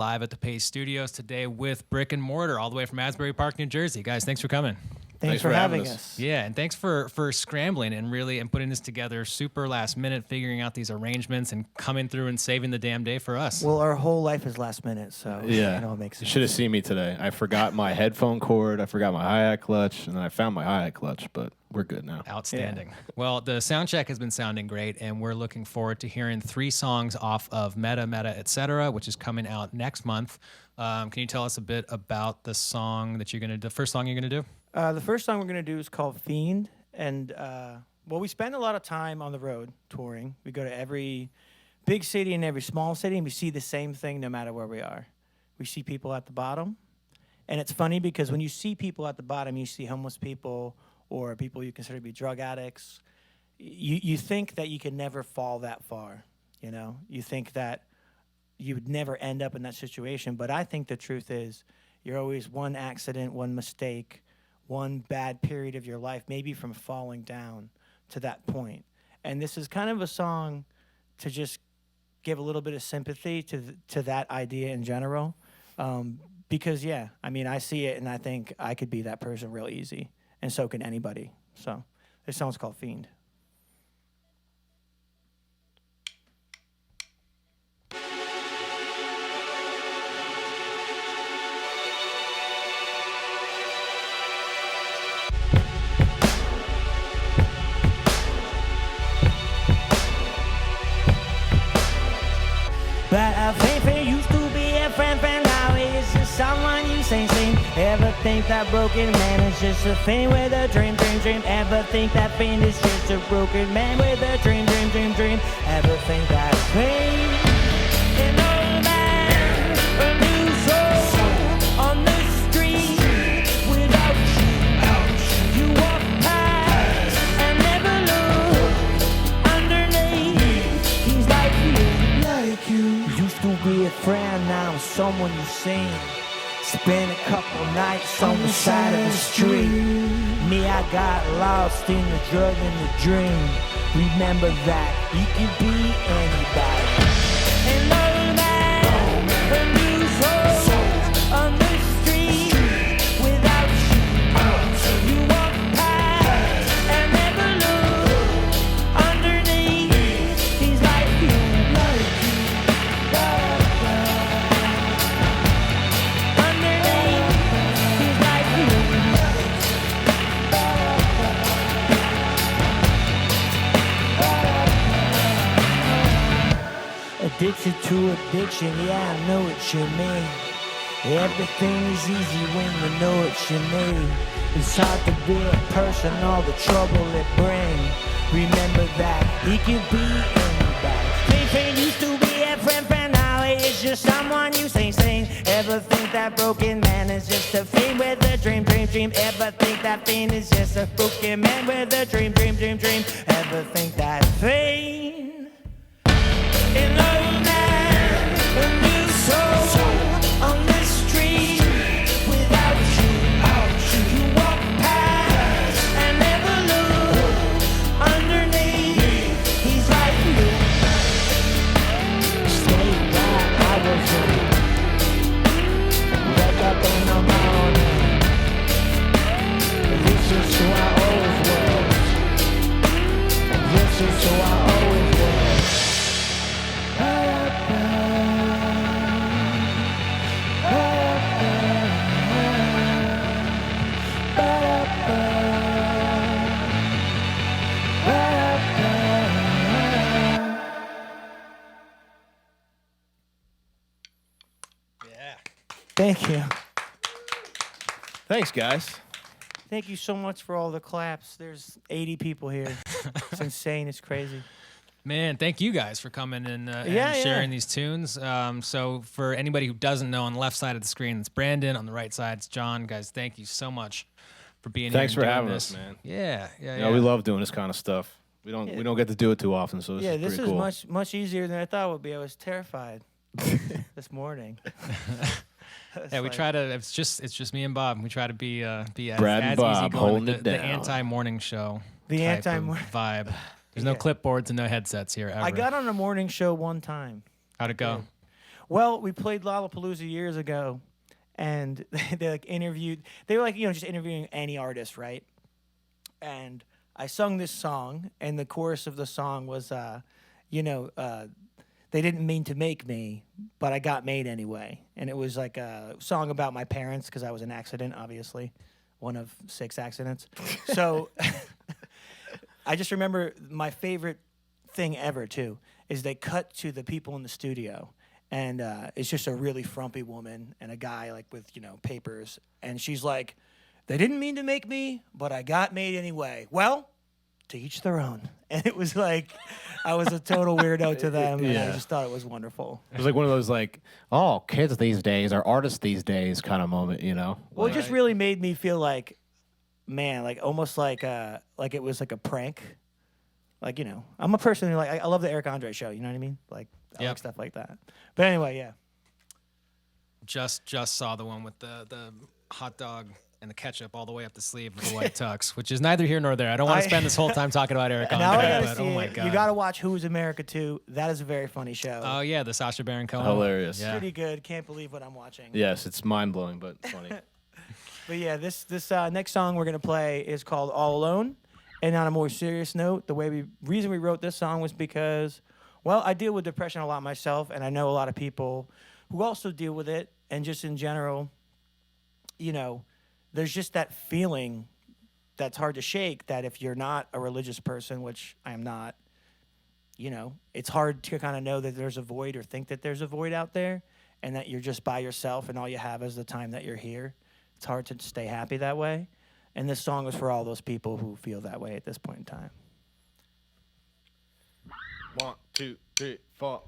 Live at the Paste Studios today with Brick and Mortar, all the way from Asbury Park, New Jersey. Guys, thanks for coming. Thanks for having us. Yeah, and thanks for scrambling and putting this together super last minute, figuring out these arrangements and coming through and saving the damn day for us. Well, our whole life is last minute, so yeah, it all makes sense. You should have seen me today. I forgot my headphone cord, I forgot my hi-hat clutch, and then I found my hi-hat clutch, but we're good now. Outstanding. Yeah. Well, the sound check has been sounding great, and we're looking forward to hearing 3 songs off of Meta, Etc., which is coming out next month. Can you tell us a bit about the song that the first song you're going to do? The first song we're going to do is called Fiend, and we spend a lot of time on the road touring. We go to every big city and every small city, and we see the same thing no matter where we are. We see people at the bottom, and it's funny because when you see people at the bottom, you see homeless people or people you consider to be drug addicts. You think that you can never fall that far, you know? You think that you would never end up in that situation, but I think the truth is you're always one accident, one mistake, one bad period of your life, maybe from falling down to that point. And this is kind of a song to just give a little bit of sympathy to that idea in general. Because, yeah, I mean, I see it and I think I could be that person real easy, and so can anybody. So this song's called Fiend. But I think used to be a friend, now it's just someone you sing. Ever think that broken man is just a fiend with a dream? Ever think that fiend is just a broken man with a dream? Ever think that fiend, an old man, a new soul on the street without you? You walk past and never look underneath. He's like you. Used to be a friend, now someone you seen. Spent a couple nights on the side of the street. Me, I got lost in the drug and the dream. Remember that you could be anybody. And all that, a new soul on the street without you. You walk past and never look underneath. He's like you. Addicted to addiction, yeah, I know what you mean. Everything is easy when you know what you need. It's hard to be a person, all the trouble it brings. Remember that he could be anybody. Fiend used to be a friend, now it's just someone you sing. Ever think that broken man is just a fiend with a dream? Ever think that fiend is just a broken man with a dream? Ever think that fiend, an old man, a new soul on the street without you? You walk past and never look underneath. He's like you. Stay right, I was in. Wake up in the morning. This is who I always was. This is who I always was. Thank you. Thanks, guys. Thank you so much for all the claps. There's 80 people here. It's insane. It's crazy. Man, thank you guys for coming and Yeah. sharing these tunes. So for anybody who doesn't know, on the left side of the screen, it's Brandon. On the right side, it's John. Guys, thank you so much for being Thanks here. for having this. us, man. Yeah. You know, we love doing this kind of stuff. We don't get to do it too often, so this is this pretty cool. much easier than I thought it would be. I was terrified this morning. Yeah, we try to. It's just me and Bob. We try to be as Brad and Bob easygoing, holding like it the down. anti-morning show. The type of anti-morning vibe. There's no clipboards and no headsets here ever. I got on a morning show one time. How'd it go? Well, we played Lollapalooza years ago, and they like interviewed. They were like, just interviewing any artist, right? And I sung this song, and the chorus of the song was, they didn't mean to make me, but I got made anyway. And it was like a song about my parents because I was an accident, obviously, one of 6 accidents. So I just remember my favorite thing ever too is they cut to the people in the studio. And it's just a really frumpy woman and a guy like with, papers. And she's like, they didn't mean to make me, but I got made anyway. Well, to each their own. And it was like, I was a total weirdo to them. And I just thought it was wonderful. It was like one of those like, oh, kids these days are artists these days kind of moment, Well, it just really made me feel like, man, like almost like it was like a prank. Like, I'm a person who I love the Eric Andre show. You know what I mean? Like, I like stuff like that. But anyway, yeah. Just saw the one with the hot dog and the ketchup all the way up the sleeve of the white tux, which is neither here nor there. I don't want to spend this whole time talking about Eric Now I Andre, gotta but see oh my it. god. You got to watch Who's America 2. That is a very funny show. Oh yeah, the Sacha Baron Cohen. Hilarious. Yeah. Pretty good. Can't believe what I'm watching. Yes, it's mind-blowing, but funny. But yeah, this next song we're going to play is called All Alone. And on a more serious note, reason we wrote this song was because, well, I deal with depression a lot myself, and I know a lot of people who also deal with it. And just in general, there's just that feeling that's hard to shake that if you're not a religious person, which I am not, it's hard to kind of know that there's a void or think that there's a void out there and that you're just by yourself and all you have is the time that you're here. It's hard to stay happy that way. And this song is for all those people who feel that way at this point in time. 1, 2, 3, 4.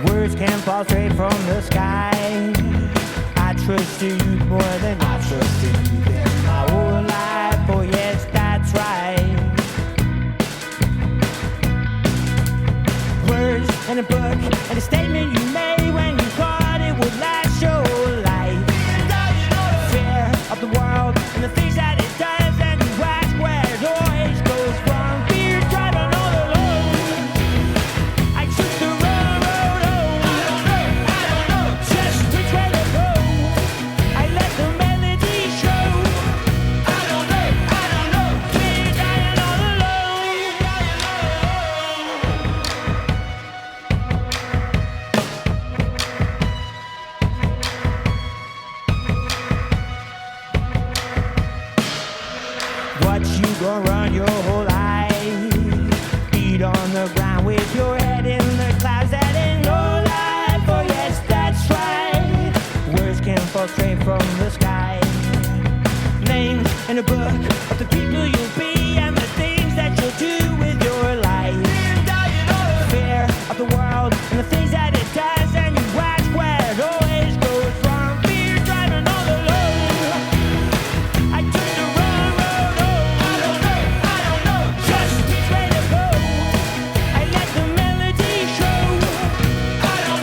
Words can fall straight from the sky. I trust you more than I trusted you in my whole life. Oh yes, that's right. Words and a book and a statement you made when you thought it would last your life. Fear of the world and the things that it does, and you ask where it always goes wrong. Fear driving all alone. I took the wrong road home. I don't know just which way to go. I let the melody show. I don't know. Fear dying all alone. What you gonna run your whole life? Feet on the ground with your head in the clouds. That ain't no life. Oh yes, that's right. Words can fall straight from the sky. Names in a book of the people you'll be and the things that you'll do with your life. Fear of the world and the things that it does, and you ask where it always goes wrong. Fear driving all alone. I took the wrong road home. I don't know just which way to go. I let the melody show. I don't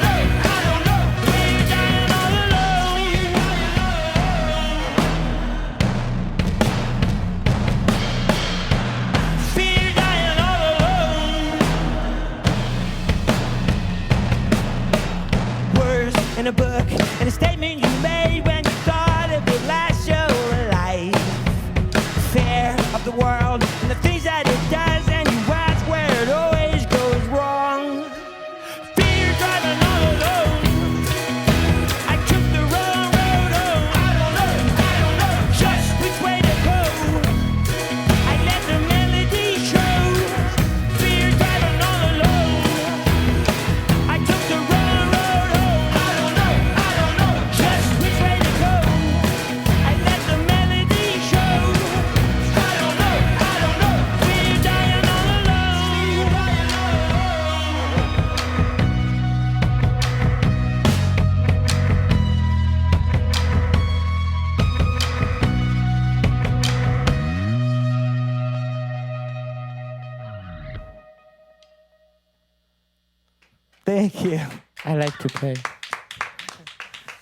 know. Fear dying all alone. Fear dying all alone. Words in a book and a statement you made when you thought it would last your life. Fear of the world and the things that it does, and you ask where it always goes wrong. Fear driving all alone. I took the wrong road home. I don't know just which way to go. I let the melody show. Fear driving all alone. I took the wrong road home. I don't know just which way to go. I let the melody show. I don't know. Fear dying all alone. Thank you. I like to play.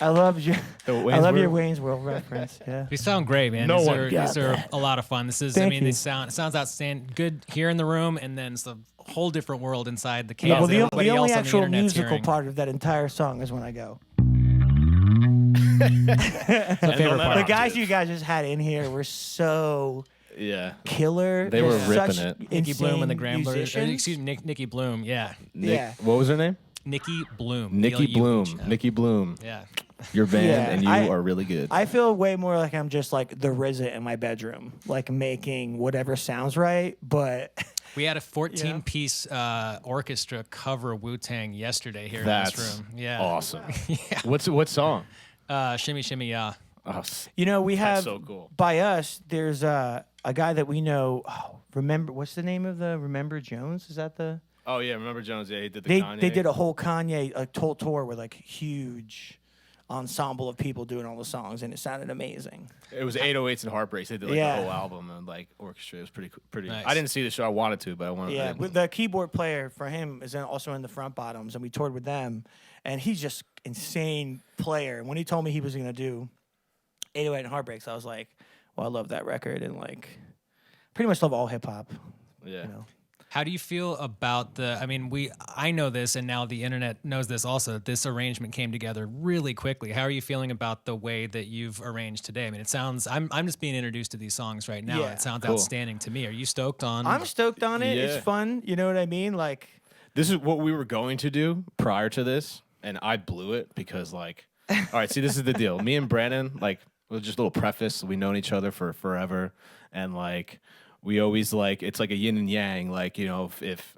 I love your The I Wayne's love your World? Wayne's World reference. Yeah. These sound great, man. No these one are, got these are that. a lot of fun. This is, Thank you. it sounds outstanding. Good here in the room, and then it's a whole different world inside the cave. Yeah, well, that the everybody only else on the actual internet's musical hearing. part of that entire song is when I go. The favorite part. The guys you guys just had in here were so Yeah. killer. They were They're ripping such it. Nikki Bloom and the insane Gramblers. musicians. Excuse me, Nikki Bloom. Yeah, Yeah. What was her name? Nikki Bloom. Nikki Bloom. BLUM. Nikki Bloom. Yeah. Your band, Yeah, and you are really good. I feel way more like I'm just like the RZA in my bedroom, like making whatever sounds right, but We had a 14-piece orchestra cover Wu-Tang yesterday here in That's this room. Yeah. awesome. Yeah. What song? Shimmy, shimmy, yeah. Oh, you know we have so cool. by us. There's a guy that we know. Oh, what's the name of the Remember Jones? Is that the? oh yeah, remember Jones? Yeah, he did the They Kanye. they did a whole Kanye toll tour with like huge ensemble of people doing all the songs, and it sounded amazing. It was 808s and Heartbreaks. They did like Yeah. the whole album and like orchestra. It was pretty. Nice. I didn't see the show. I wanted to, but I wanted. Yeah, with the keyboard player for him is also in the Front Bottoms, and we toured with them, and he's just insane player. And when he told me he was going to do 808 and Heartbreaks, I was like, well, I love that record, and like, pretty much love all hip hop. Yeah. You know? How do you feel about I know this, and now the internet knows this also. This arrangement came together really quickly. How are you feeling about the way that you've arranged today? I mean, it sounds, I'm just being introduced to these songs right now. Yeah. It sounds Cool. outstanding to me. Are you stoked on? I'm stoked on it. Yeah. It's fun. You know what I mean? Like, This is what we were going to do prior to this, and I blew it because, like, all right, see, this is the deal. Me and Brandon, like, was just a little preface. We've known each other for forever, and like, we always like it's like a yin and yang. Like, you know, if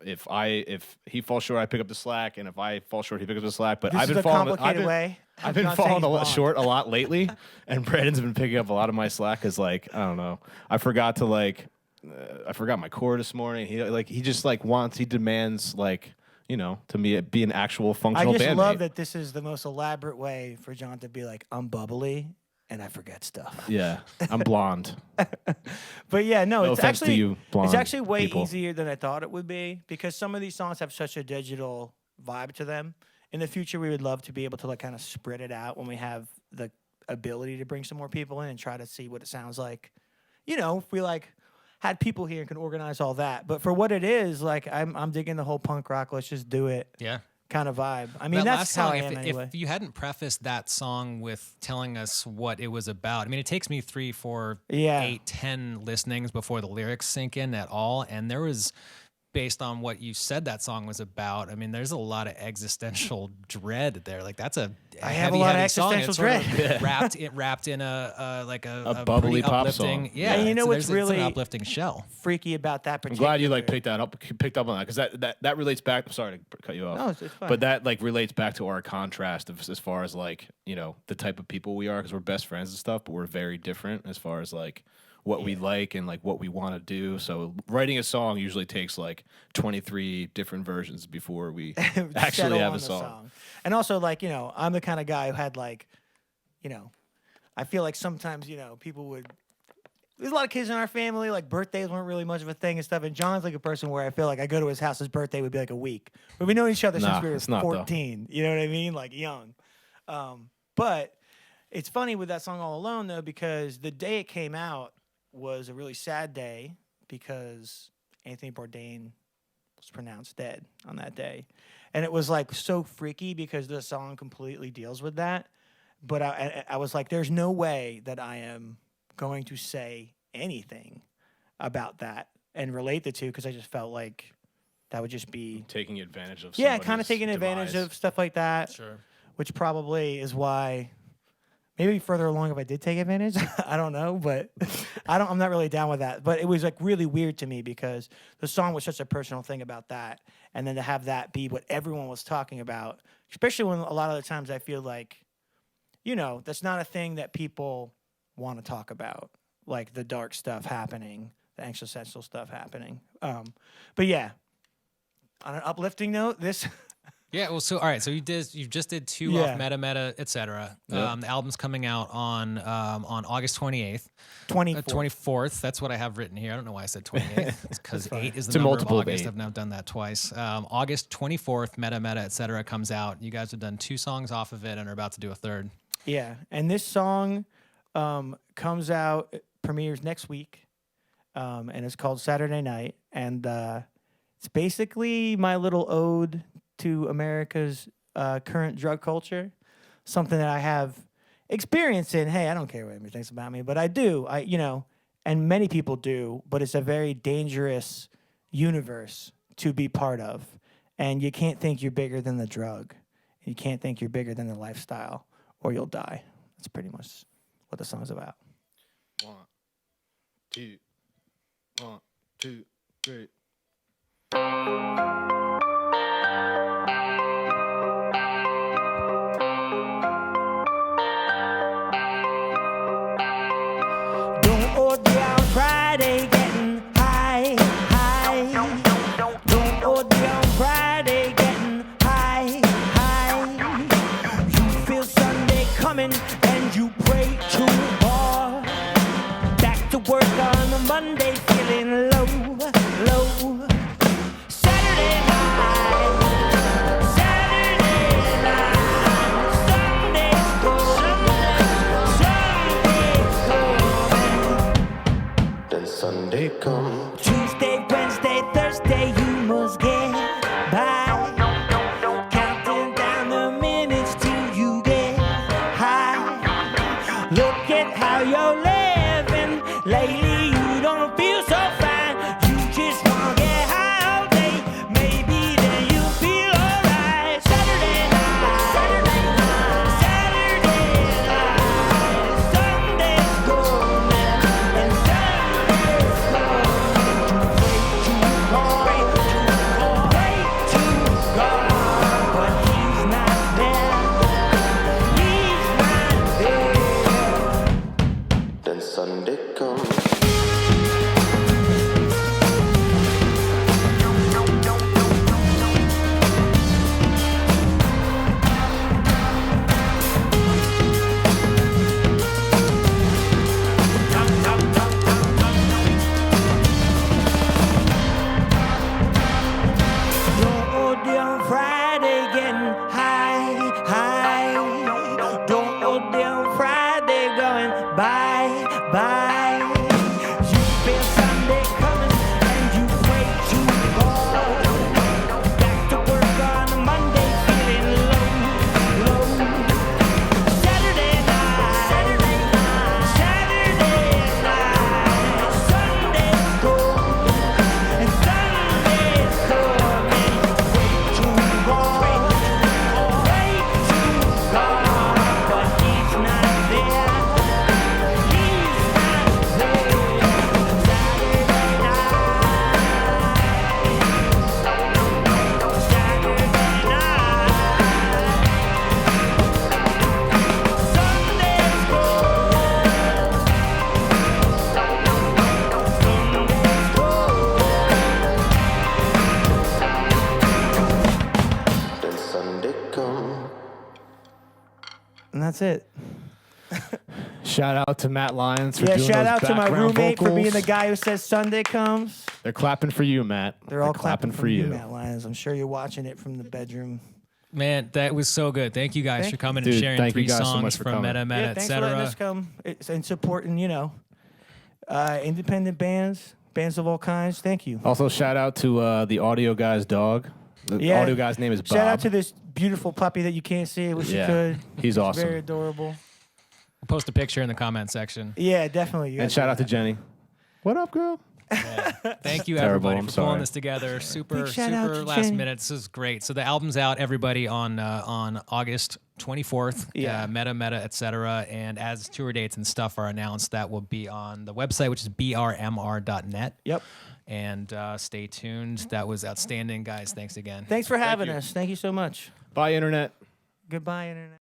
he falls short, I pick up the slack, and if I fall short, he picks up the slack. But this I've is been a falling. complicated way. I've been not saying falling he's a lot blonde. short a lot lately, and Brandon's been picking up a lot of my slack. Cause like I don't know, I forgot to like, I forgot my cord this morning. He just like he demands like. You know, to me, be an actual I functional just bandmate. love that this is the most elaborate way for John to be like, I'm bubbly and I forget stuff. Yeah, I'm blonde. But yeah, no, No it's offense to actually you, blonde it's actually way people. easier than I thought it would be because some of these songs have such a digital vibe to them. In the future, we would love to be able to like kind of spread it out when we have the ability to bring some more people in and try to see what it sounds like. You know, if we like had people here and can organize all that. But for what it is, like I'm digging the whole punk rock. Let's just do it. yeah. Kind of vibe. I mean, That that's last how song, I am anyway. if you hadn't prefaced that song with telling us what it was about, I mean, it takes me 3, 4, Yeah. 8, 10 listenings before the lyrics sink in at all. And there was, based on what you said that song was about, I mean, there's a lot of existential dread there. Like that's a I have heavy, a lot of heavy song. existential It's sort of dread. wrapped in a bubbly pretty pop uplifting. song. Yeah, And you know so what's there's- it's really- an uplifting shell. Freaky about that I'm particular. glad you like picked up on that because that relates back. I'm sorry to cut you off. No, it's fine. But that like relates back to our contrast of, as far as like you know the type of people we are because we're best friends and stuff, but we're very different as far as like what we like and like what we want to do. So writing a song usually takes like 23 different versions before we settle actually have on a the song. And also, like, you know, I'm the kind of guy who had, like, you know, I feel like sometimes, you know, people would. There's a lot of kids in our family. Like, birthdays weren't really much of a thing and stuff. And John's like a person where I feel like I go to his house, his birthday would be like a week. But we know each other Nah, since we were it's not, though. 14. You know what I mean? Like, young. But it's funny with that song All Alone, though, because the day it came out was a really sad day because Anthony Bourdain was pronounced dead on that day. And it was like so freaky because the song completely deals with that. But I was like, there's no way that I am going to say anything about that and relate the two because I just felt like that would just be, Taking advantage of kind of somebody's taking advantage demise. of stuff like that. Sure. Which probably is why maybe further along if I did take advantage. I don't know, but I'm not really down with that. But it was like really weird to me because the song was such a personal thing about that. And then to have that be what everyone was talking about, especially when a lot of the times I feel like, you know, that's not a thing that people want to talk about. Like the dark stuff happening, the existential stuff happening. But yeah, on an uplifting note, this Yeah, well, so all right, so you just did 2 Yeah. off Meta, etc. Yep. The album's coming out on August 28th, 24. 24th. That's what I have written here. I don't know why I said 28th. It's because 8 is the It's a number multiple of of August. 8. I've now done that twice. August 24th, Meta, etc. comes out. You guys have done 2 songs off of it and are about to do a third. Yeah, and this song comes out, premieres next week, and it's called Saturday Night, and it's basically my little ode to America's current drug culture, something that I have experience in. Hey, I don't care what anybody thinks about me, but I do. And many people do, but it's a very dangerous universe to be part of, and you can't think you're bigger than the drug. You can't think you're bigger than the lifestyle, or you'll die. That's pretty much what the song's about. 1, 2, 1, 2, 3. Don't order on Friday, getting high, high. Don't order on Friday, getting high, high. You feel Sunday coming and you pray too hard. Back to work on a Monday, feeling low, low. Saturday night, Saturday night, Sunday's gone, Sunday's gone. Then Sunday comes. Tuesday, Wednesday, Thursday, you must get by. Counting down the minutes till you get high. Look at how you're living. Lately, you don't feel so fine. You just wanna get high all day. Maybe then you'll feel alright. Saturday night, Saturday night, Saturday night. Sunday's gone and Sunday's gone. Pray to God, but He's not there. He's not there. Then Sunday comes. Don't OD on Friday, getting high, high. Don't OD on Friday, going bye, bye. You feel Sunday coming and you pray to God. Back to work on a Monday, feeling low, low. Saturday night, Saturday night, Saturday night. Sunday's gone and Sunday's coming. Pray to God, but He's not there. He's not there. Saturday night, Saturday night. Sunday's gone. Then Sunday comes. And that's it. Shout out to Matt Lyons for Yeah, doing shout those out to my background roommate for being vocals. the guy who says Sunday comes. They're clapping for you, Matt. They're all clapping for you. Matt Lyons. I'm sure you're watching it from the bedroom. Man, that was so good. Thank you guys Thank for coming you. and Dude, sharing thank you 3 guys so songs much for from coming. Meta, Meta, Yeah, thanks for letting us etc. come and supporting, independent bands of all kinds. Thank you. Also, shout out to the audio guy's dog. The Yeah. audio guy's name is Bob. Shout out to this beautiful puppy that you can't see. I wish Yeah, you could. he's awesome. Very adorable. We'll post a picture in the comment section. Yeah, definitely. You And gotta shout do out to that. Jenny. What up, girl? Thank you, Terrible, everybody, I'm for sorry. pulling this together. Super, Big shout out super to last Jenny. minute. This is great. So the album's out, everybody, on August 24th. Yeah. Meta, etc. And as tour dates and stuff are announced, that will be on the website, which is brmr.net. Yep. And stay tuned. That was outstanding, guys. Thanks again. Thanks for having you. us. Thank you so much. Bye, Internet. Goodbye, Internet.